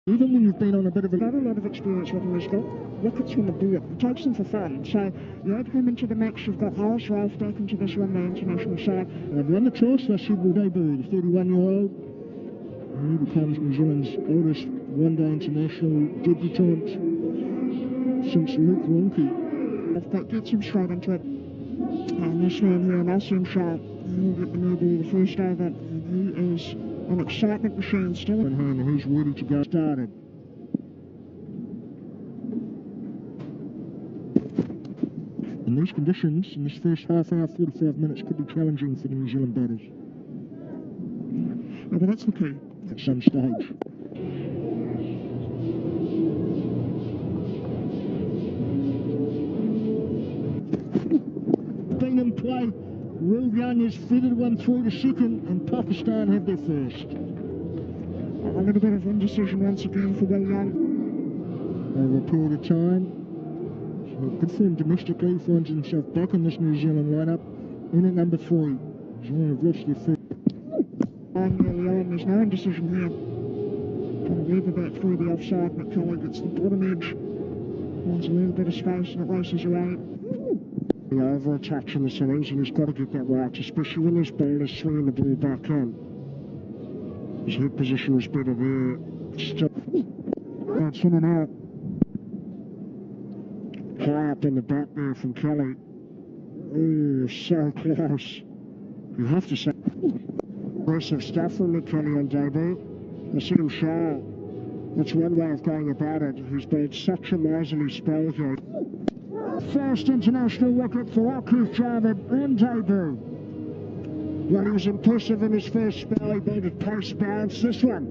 Even when you've been on a bit of a... Got a lot of experience with him. He's got wickets from the board. He takes them for fun. So you add him into the mix. You've got Harris Ralph back into this one, the international side. They've won the toss. They should will debut. The 31-year-old. He becomes New Zealand's oldest one-day international debutant since Luke Ronke. That gets him straight into it. And this man here, Nelson Sharp, he'll get the new ball the first over. And he is an excitement machine still. In hand, he's ready to go. Started. In these conditions, in this first half hour, 45 minutes, could be challenging for the New Zealand batters. Yeah, but that's the key. At some stage. Been in play. Will Young has feathered one through to second, and Pakistan have their first. A little bit of indecision once again for Will Young. Over a period of time, good for him domestically, finds himself back in this New Zealand lineup. In at number 3, New Zealand have lost their first. Early on, there's no indecision here. Trying to weave back through the offside. McCulley gets the bottom edge. Finds a little bit of space and it races away. Over a touch in this innings, and he's got to get that right, especially when his bowler's swinging the ball back in. His head position was better there. Still, that's in and out. High up in the back there from Kelly. Oh, so close. You have to say, impressive stuff from Kelly on debut. I see him show. That's one way of going about it. He's been such a miserly spell here. First international wicket for Akif Javed on debut. Well, he was impressive in his first spell. He bowled a post bounce. This one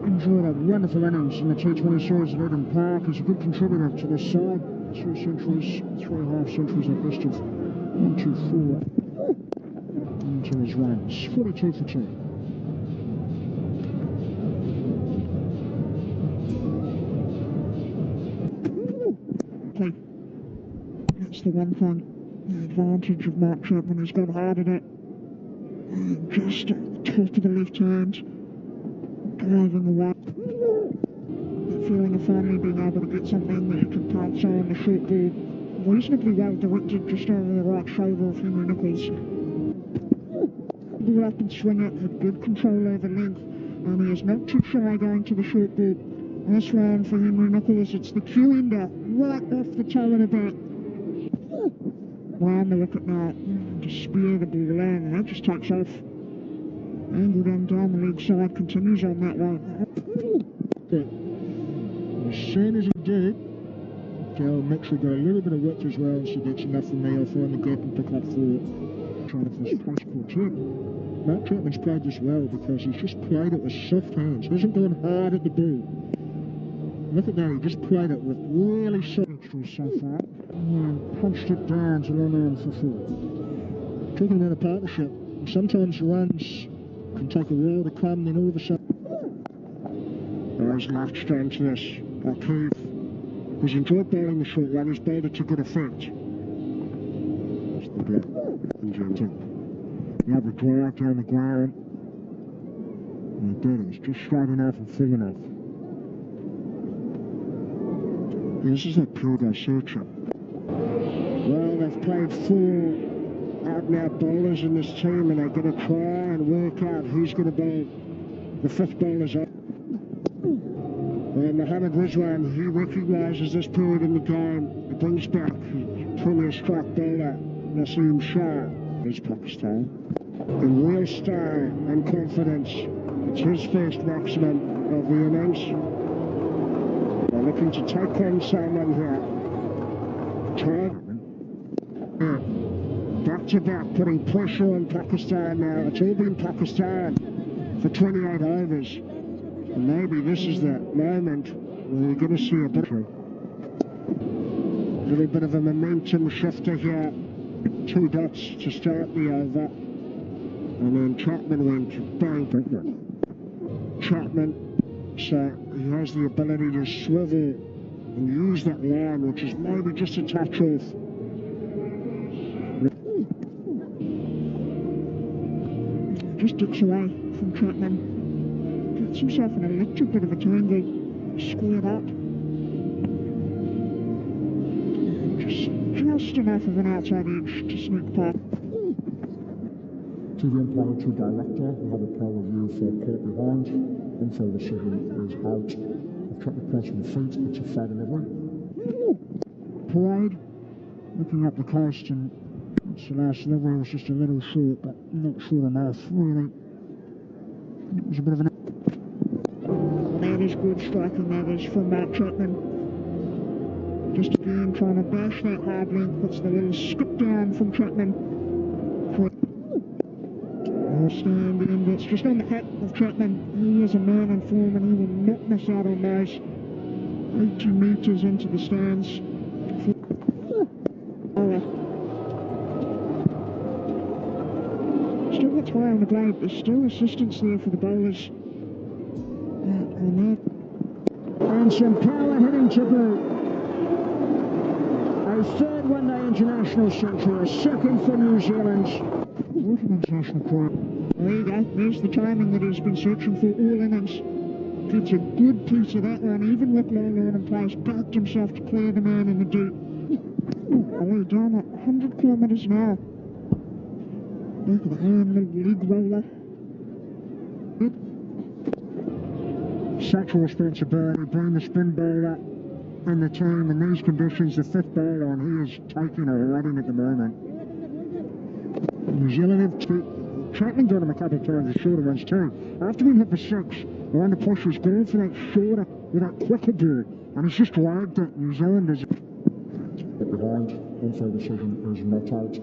enjoyed a wonderful innings in the T20 series at Eden Park. He's a good contributor to this side. 3 centuries, 3.5 centuries at best of 1, 2, 4 into his runs. 42 for 2. Okay. That's the one thing, the advantage of Mark Chapman. He's gone hard at it. And just at the top of the left hand, driving away. That feeling of finally being able to get something that you can punch on the short ball reasonably well directed just over the right shoulder of Henry Nichols. Ball up and swing it, had good control over length, and he is not too shy going to the short ball. This one for Henry Nichols, it's the cue ender, right off the toe of the bat. Round the wicket now, to spear the ball in, and that just takes off. Angled on down the leg side, continues on that way. As soon as he did, Gal Mitchell got a little bit of width as well, and she gets enough from me. I'll find the gap and pick up for it. Trying to push quartet. Mark Chapman's played this well because he's just played it with soft hands. He hasn't gone hard at the ball. Look at that, he just played it with really soft so far. And punched it down to long on for 4. Talking about a partnership, sometimes runs can take a while to come, then all of a sudden. Oh, he's latched onto this. Akif. He's enjoyed bowling the short run, he's bowled it to good effect. It's the block. Now the drive down the ground. And he did it, it's just straight enough and thin enough. This is a pure go searcher. Well, they've played 4 out-and-out bowlers in this team, and they're going to try and work out who's going to bowl the 5th bowler's up. And Mohammed Rizwan, he recognises this period in the game. He brings back premier strike bowler Naseem Shah. Here's Pakistan. In real style and confidence, it's his first maximum of the innings. They're looking to take on someone here. Back to back, putting pressure on Pakistan now. It's all been Pakistan for 28 overs. And maybe this is the moment where you're going to see a little bit of a momentum shifter here. 2 dots to start the over. And then Chapman went bang. Chapman. So he has the ability to swivel and use that line, which is maybe just a touch off. Just dips away from Chapman. gets himself in a little bit of a tangle, squared up. Just enough of an outside edge to sneak past. To the umpire, to director, we have a power review for caught behind. Info decision is out. I've checked the cross from the feet, it's a fair delivery. Parade, looking up the coast, and it's the last delivery was just a little short, but not short enough, really. It was a bit of an... That is good striking, that is, from Mark Chapman. Just again trying to bash that hard length, puts the little skip down from Chapman. Stand in, that's just on the hit of Chapman. He is a man in form and he will not miss out on those. 80 metres into the stands. Still gets high on the blade, there's still assistance there for the bowlers. And some power hitting to boot. A third one-day international century, a second for New Zealand. What an international point. There you go, there's the timing that he's been searching for all innings. Gets a good piece of that one, even with long on in place, backed himself to clear the man in the deep. Away down at 100 kilometres an hour. Back of the hand, little leg roller. Such responsibility, being the spin bowler in the team in these conditions, the fifth bowler, and he is taking a riding at the moment. New Zealand have Chapman got him a couple of times, the shorter ones too. After being hit for six, around the push was going for that shorter with that quicker ball, and he's just lagged it. New Zealand is behind. Info decision is not out.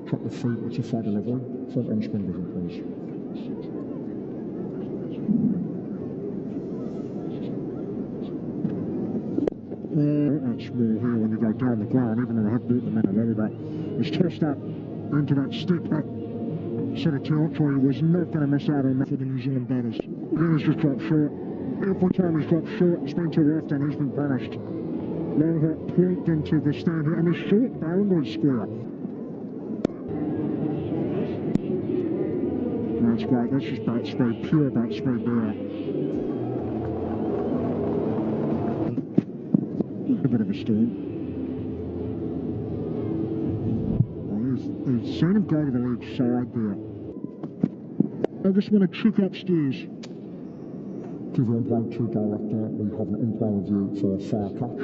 Check the feet, it's a fair delivery. Front end spin vision, please. That's more here when you go down the ground, even though I have brought them in a little bit. He's tossed up into that steep up sort of territory. He was not going to miss out on that for the New Zealand batters. He's just dropped short. Every time he's dropped short, it's been too often, he's been punished. Long hit point into the stand here, and a short boundary square. That's great, that's just bat speed, pure bat speed there. A bit of a storm. He's seen him go to the ledge side there. I just want to check upstairs. To the umpire, to director, we have an umpire review for a foul touch.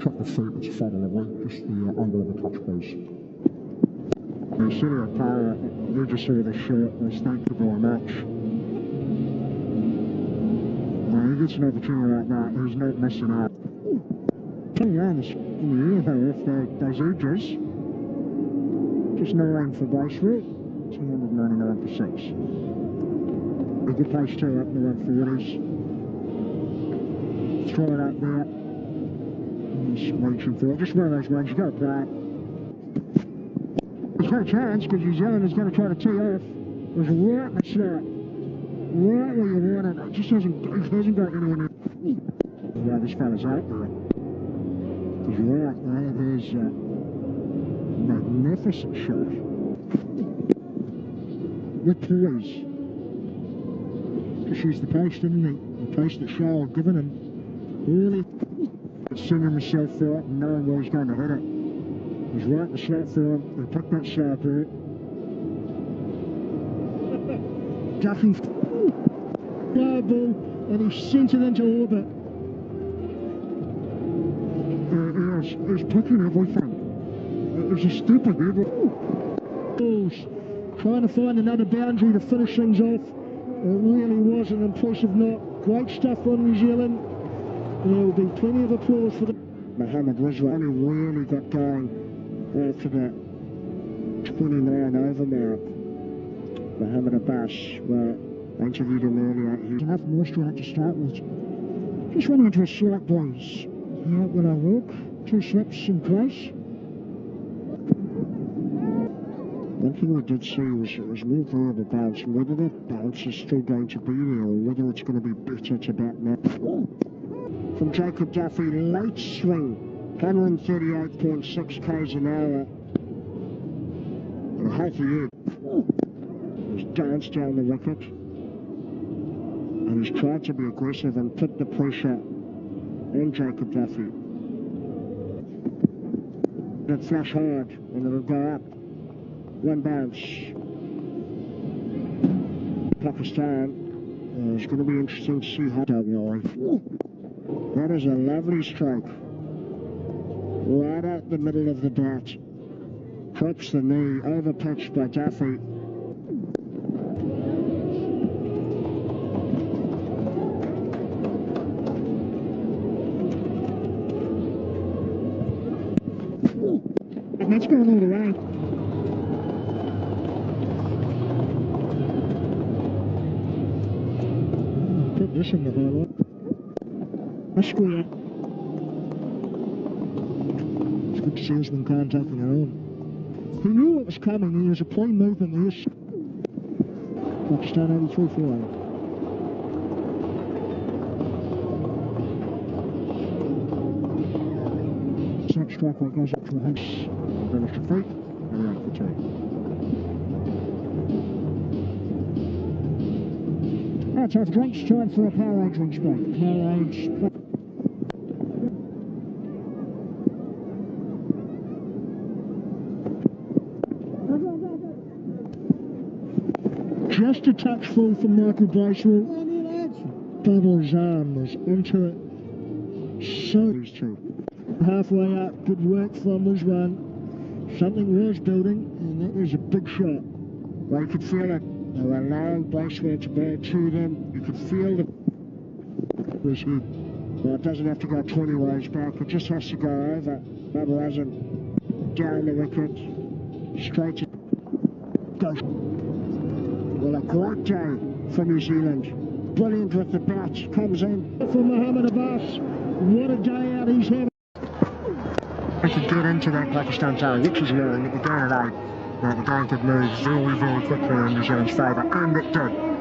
Check the feet, it's a fair delivery, just the angle of the touch, please. The senior umpire, they just saw the shot, they thank the ball match. When he gets an opportunity like that, he's not missing out. 10 runs in the air though, if those edges. Just no rain for base route, 299 for 6. A good pace too up in the 140s. Throw it up there. Just reaching for it. Just one of those ones, you've got to play it. There's no chance because New Zealand is going to try to tee off. It was right in the slot. Right where you want it. It just hasn't got anywhere near. Well, this fella's out there. He's right there. There's a magnificent shot. With poise. Just used the pace, didn't he? The pace that Shaw had given him. Really singing himself for it and knowing where he's going to hit it. He's right in the slot for him. He picked that sharp ball. Ducking fly ball, and he sent it into orbit. He's picking everything. It was a stupid balls. Trying to find another boundary to finish things off. It really was an impressive knock. Great stuff on New Zealand. There will be plenty of applause for them. Mohammed Rizwan only really got going after that 29 over mark. Mohammed Abbas, well, I interviewed him earlier. He's enough moisture on it to start with. Just running into a slight breeze. Yeah, when I walk, 2 slips in place. One thing I did see was it was more variable bounce, and whether that bounce is still going to be there or whether it's going to be better, it's about now. From Jacob Duffy, late swing, 138.6 k's an hour. And a healthy head. It was danced down the wicket. and he's tried to be aggressive and put the pressure on Jacob Duffy. That flash hard, and it'll go up. One bounce. Pakistan. It's going to be interesting to see how that is a lovely stroke. Right out the middle of the bat. Trips the knee, overpitched by Duffy. And that's going all the way. Put this in the highlight. A square. It's good to see us been contacting our own. He knew what was coming. He was a clean movement. He was Pakistan 83 for 8. Snap strike rate goes up to 100. Finish the feet, and we're off the tee. Right, time for drinks. Time for a Powerade drinks break. Powerade. Just a touch full from Michael Bracewell. Double his arm was into it. So these two. Halfway up, good work from Rizwan. Something was building, and that was a big shot. Well, you could feel it. They were allowing Bracewell to bowl to them. You could feel the was hit. Well, it doesn't have to go 20 ways back. It just has to go over. Bubba hasn't down the wicket. Straight to goes. Well, a great day for New Zealand. Brilliant with the bat. Comes in for Mohammed Abbas. What a day out he's having. We could get into that Pakistan tower, which is knowing that we're going at 8. Now the game could move very, very quickly in New Zealand's favour, and it did.